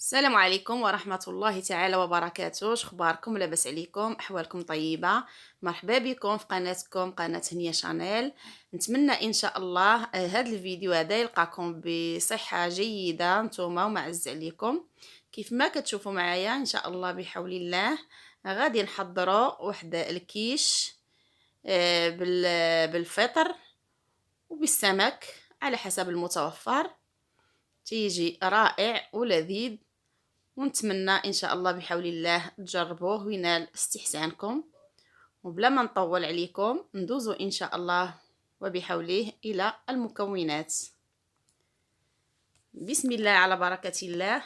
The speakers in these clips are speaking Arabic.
السلام عليكم ورحمة الله تعالى وبركاته. شخباركم؟ لاباس عليكم؟ أحوالكم طيبة؟ مرحبا بكم في قناتكم قناة هنية شانيل. نتمنى إن شاء الله هذا الفيديو هذا يلقاكم بصحة جيدة نتوما ومعز عليكم. كيف ما كتشوفوا معايا إن شاء الله بحول الله غادي نحضروا واحد الكيش بالفطر وبالسمك على حسب المتوفر. تيجي رائع ولذيذ، ونتمنى ان شاء الله بحول الله تجربوه وينال استحسانكم. وبلا ما نطول عليكم ندوزو ان شاء الله وبحوله الى المكونات. بسم الله على بركة الله.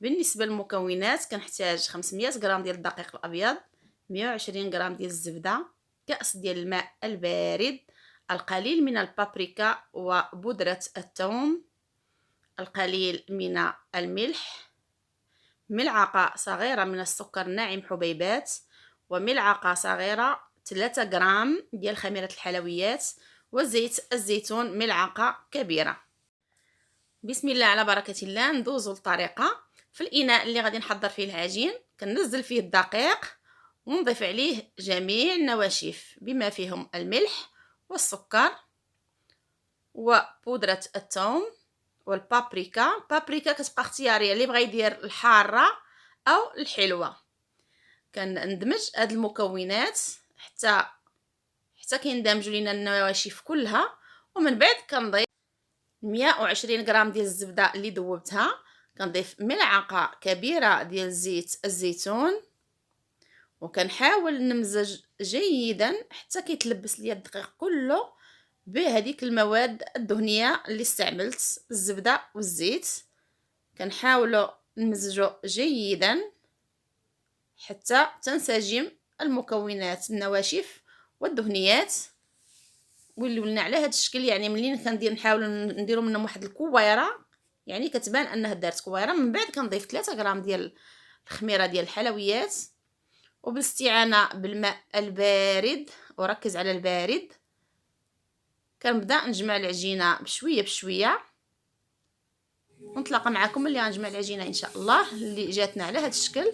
بالنسبة للمكونات كنحتاج 500 غرام ديال الدقيق الابيض، 120 غرام ديال الزبدة، كأس ديال الماء البارد، القليل من البابريكا وبودرة الثوم، القليل من الملح، ملعقة صغيرة من السكر الناعم حبيبات، وملعقة صغيرة 3 غرام ديال خميرة الحلويات، وزيت الزيتون ملعقة كبيرة. بسم الله على بركة الله. ندوزو للطريقة. في الإناء اللي غادي نحضر فيه العجين كننزل فيه الدقيق ونضيف عليه جميع النواشف بما فيهم الملح والسكر وبودرة الثوم والبابريكا. بابريكا كتبقى اختياريه، اللي بغى يدير الحاره او الحلوه. كندمج هاد المكونات حتى كيندمجوا لينا النواشف كلها، ومن بعد كنضيف 120 غرام ديال الزبده اللي ذوبتها، كنضيف ملعقه كبيره ديال زيت الزيتون، وكنحاول نمزج جيدا حتى كيتلبس ليا الدقيق كله بهذيك المواد الدهنيه اللي استعملت، الزبده والزيت. كنحاولوا نمزجوا جيدا حتى تنسجم المكونات النواشف والدهنيات ويوليو لنا على هذا الشكل. يعني ملي نحاولوا نديروا منهم واحد الكويره، يعني كتبان انها دارت كويره. من بعد كنضيف 3 غرام ديال الخميره ديال الحلويات، وبالاستعانه بالماء البارد، وركز على البارد. كنبدا نجمع العجينه بشويه بشويه، ونتلاقى معكم ملي غنجمع العجينه ان شاء الله اللي جاتنا على هذا الشكل.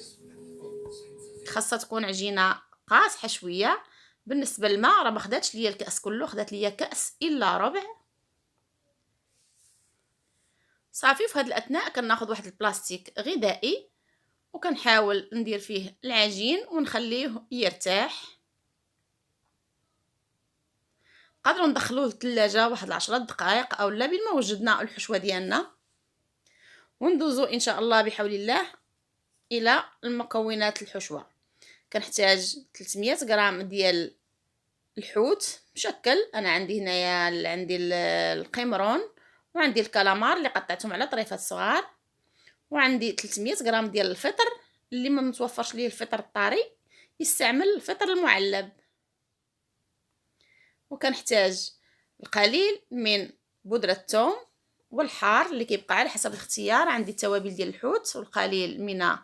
خاصها تكون عجينه قاصحه شويه. بالنسبه للماء راه ما خداتش ليا الكاس كله، خدات ليا كاس الا ربع. صافي. في هذه الاثناء كناخذ واحد البلاستيك غذائي وكنحاول ندير فيه العجين ونخليه يرتاح. نقدروا ندخلوه للثلاجه واحد 10 دقائق او لا بين ما وجدنا الحشوه ديالنا. وندوزو ان شاء الله بحول الله الى المكونات الحشوه. كنحتاج 300 غرام ديال الحوت مشكل. انا عندي هنايا عندي القمرون، وعندي الكالامار اللي قطعتهم على طريفات صغار، وعندي 300 غرام ديال الفطر. اللي ما متوفرش ليه الفطر الطري يستعمل الفطر المعلب. وكنحتاج القليل من بودرة الثوم والحار اللي كيبقى على حسب الاختيار. عندي التوابل ديال الحوت والقليل من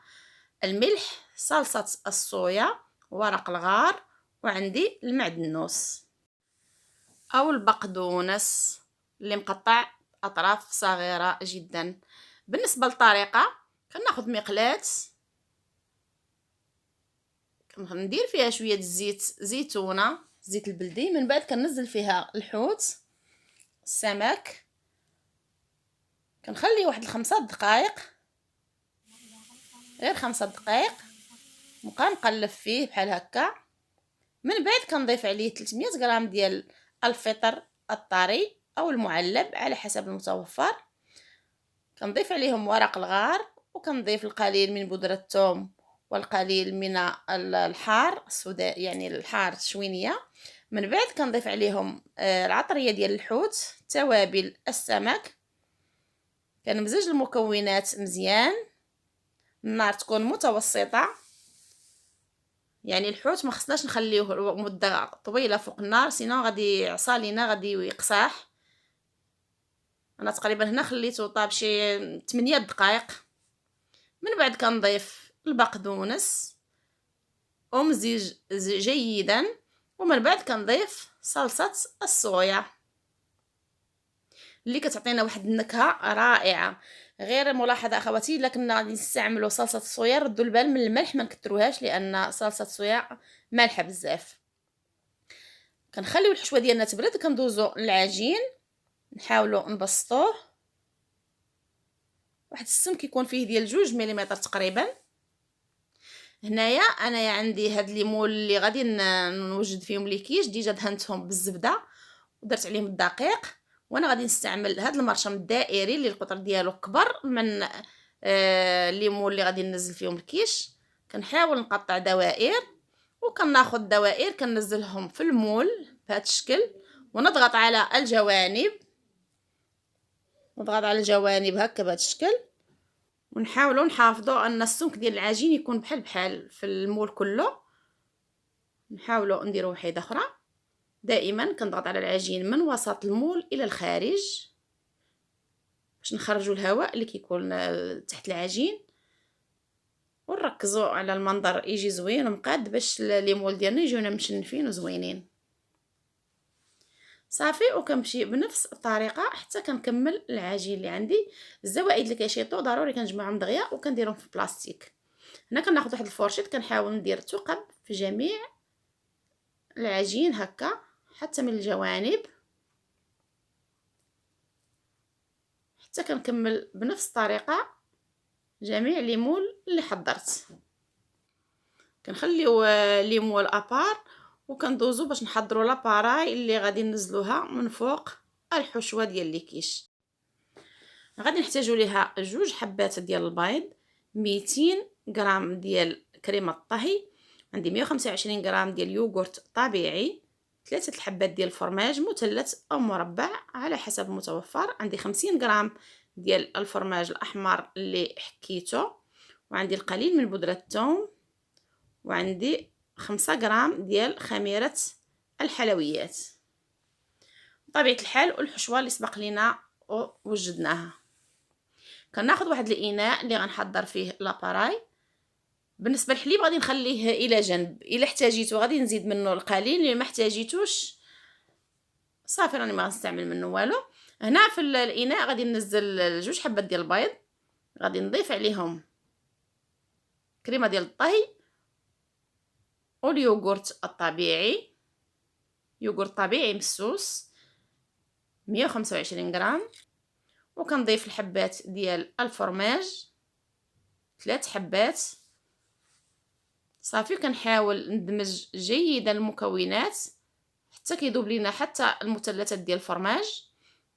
الملح، صلصة الصويا، ورق الغار، وعندي المعدنوس او البقدونس اللي مقطع اطراف صغيرة جدا. بالنسبة للطريقة كناخذ مقلاة كندير فيها شوية الزيت زيتونة، زيت البلدي. من بعد كننزل فيها الحوت السمك، كنخليه واحد 5 دقائق، غير 5 دقائق، نبقى نقلب فيه بحال هكا. من بعد كنضيف عليه 300 غرام ديال الفطر الطري او المعلب على حسب المتوفر. كنضيف عليهم ورق الغار، وكنضيف القليل من بودرة الثوم والقليل من الحار السوداء، يعني الحار شوينيه. من بعد كنضيف عليهم العطريه ديال الحوت، توابل السمك. كنمزج المكونات مزيان، النار تكون متوسطه. يعني الحوت ما خصناش نخليوه مده طويله فوق النار، سينو غادي يعصى لينا، غادي يقصاح. انا تقريبا هنا خليته طاب شي 8 دقائق. من بعد كنضيف البقدونس ومزيج جيدا، ومن بعد كنضيف صلصه الصويا اللي كتعطينا واحد النكهه رائعه. غير ملاحظه اخواتي، الا كنا غادي نستعملوا صلصه الصويا ردوا البال من الملح، ما نكثروهاش لان صلصه الصويا مالحه بزاف. كنخليو الحشوه ديالنا تبرد، كندوزو للعجين نحاولوا نبسطوه. واحد السمك يكون فيه ديال 2 ملم تقريبا. هنايا انايا عندي هاد ليمول اللي غادي نوجد فيهم لي كيش، ديجا دهنتهم بالزبده ودرت عليهم الدقيق. وانا غادي نستعمل هاد المرشم الدائري اللي القطر ديالو كبر من الليمون اللي غادي ننزل فيهم الكيش. كنحاول نقطع دوائر وكناخذ دوائر كننزلهم في المول بهذا الشكل، ونضغط على الجوانب، نضغط على الجوانب هكا بهذا الشكل، ونحاولوا نحافظوا ان السمك ديال العجين يكون بحال بحال في المول كله. نحاولوا نديروا وحيده اخرى. دائما كنضغط على العجين من وسط المول الى الخارج باش نخرجوا الهواء اللي كيكون تحت العجين، ونركزوا على المنظر يجي زوين ومقاد باش لي مول ديالنا يجيونا مشنفين وزوينين. صافي، وكنمشي بنفس الطريقه حتى كنكمل العجين اللي عندي. الزوائد اللي كيشيطوا ضروري كنجمعهم دغيا وكنديرهم في البلاستيك. هنا كناخذ واحد الفورشيط كنحاول ندير ثقب في جميع العجين هكا حتى من الجوانب حتى كنكمل بنفس الطريقه جميع لي مول اللي حضرت. كنخليو لي مول ابار وكندوزو باش نحضروا لاباراي اللي غادي ننزلوها من فوق الحشوه ديال لي كيش. غادي نحتاجوا ليها 2 حبات ديال البيض، 200 غرام ديال كريمه الطهي، عندي 125 غرام ديال يوغورت طبيعي، 3 الحبات ديال الفرماج مثلث او مربع على حسب المتوفر، عندي 50 غرام ديال الفرماج الاحمر اللي حكيته، وعندي القليل من بودره الثوم، وعندي 5 غرام ديال خميره الحلويات. بطبيعه الحال والحشوه اللي سبق لينا ووجدناها. كناخذ واحد الاناء اللي غنحضر فيه لاباراي. بالنسبه للحليب غادي نخليه الى جنب، الا احتاجيتو غادي نزيد منه القليل، الا ما احتاجيتوش صافي راني ما غنستعمل منه والو. هنا في الاناء غادي ننزل 2 حبات ديال البيض، غادي نضيف عليهم كريمه ديال الطهي واليوغورت الطبيعي، يوغورت طبيعي مسوس 125 غرام، وكنضيف الحبات ديال الفرماج 3 حبات. صافي كنحاول ندمج جيدا المكونات حتى كيذوب لينا حتى المثلثات ديال الفرماج.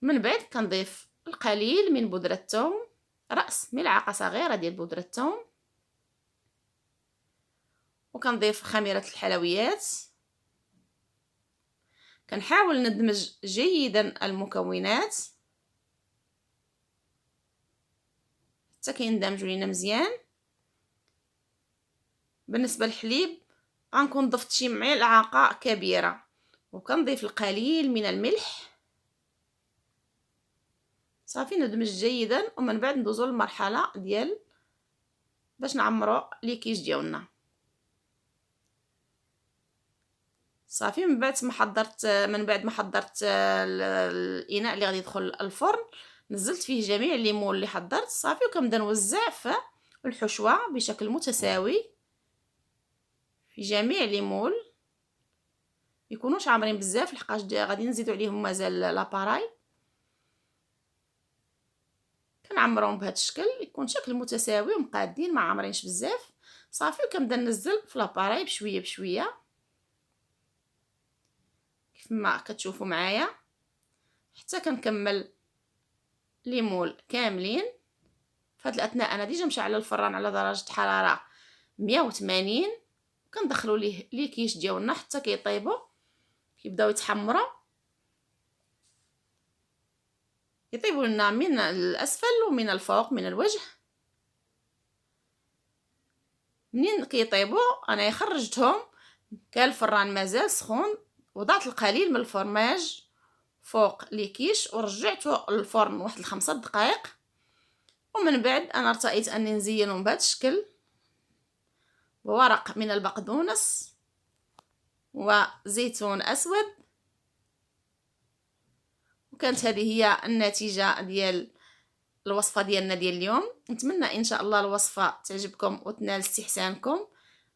من بعد كنضيف القليل من بودره الثوم، راس ملعقه صغيره ديال بودره الثوم، وكنضيف خميره الحلويات. كنحاول ندمج جيدا المكونات حتى كيندمجوا لينا مزيان. بالنسبه للحليب غنكون ضفت شي ملعقه كبيره، وكنضيف القليل من الملح. صافي ندمج جيدا، ومن بعد ندوزو للمرحله ديال باش نعمروا لي كيش ديالنا. صافي من بعد ما حضرت الاناء اللي غادي يدخل الفرن، نزلت فيه جميع الليمون اللي حضرت. صافي وكنبدا نوزع في الحشوه بشكل متساوي في جميع الليمون، يكونوش عامرين بزاف لحقاش غادي نزيدو عليهم مازال لاباراي. كنعمرهم بهذا الشكل يكون شكل متساوي ومقادين ما عامرينش بزاف. صافي وكنبدا ننزل في لاباراي بشويه بشويه كيف ما كتشوفوا معايا حتى كنكمل لي مول كاملين. في هذه الاثناء انا ديجا مشعله الفران على درجه حراره 180، كندخلوا ليه لي كيش ديالنا حتى كيطيبوا، كيبداو يتحمروا، يطيبوا لنا من الاسفل ومن الفوق من الوجه. منين كيطيبوا انا خرجتهم، كان الفران مازال سخون، وضعت القليل من الفرماج فوق لي كيش ورجعته للفرن واحد 5 دقائق. ومن بعد انا ارتأيت اني نزينهم بهذا الشكل بورق من البقدونس وزيتون اسود. وكانت هذه هي النتيجه ديال الوصفه ديالنا ديال اليوم. نتمنى ان شاء الله الوصفه تعجبكم وتنال استحسانكم.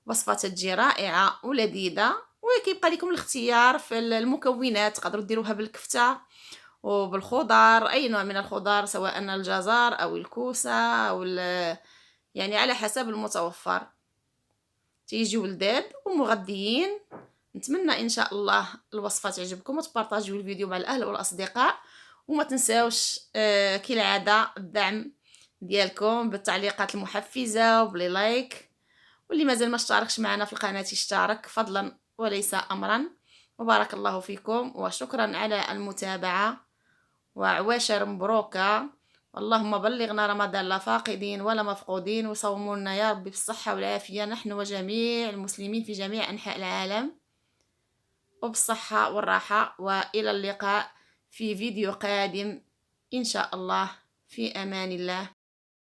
وصفه تجي رائعه ولذيذه، وكيبقى لكم الاختيار في المكونات. تقدروا ديروها بالكفته وبالخضار، اي نوع من الخضار، سواء الجزر او الكوسه او يعني على حسب المتوفر. تيجيو لذاذ ومغذيين. نتمنى ان شاء الله الوصفه تعجبكم، وتبارطاجيو الفيديو مع الاهل والاصدقاء، وما تنساوش كالعاده الدعم ديالكم بالتعليقات المحفزه وبلي لايك. واللي مازال ما اشتركش معنا في القناه يشترك فضلا وليس امرا. وبارك الله فيكم وشكرا على المتابعه، وعواشر مبروكه. اللهم بلغنا رمضان لا فاقدين ولا مفقودين، وصومونا يا ربي بالصحه والعافيه نحن وجميع المسلمين في جميع انحاء العالم، وبالصحة والراحة. وإلى اللقاء في فيديو قادم إن شاء الله. في أمان الله.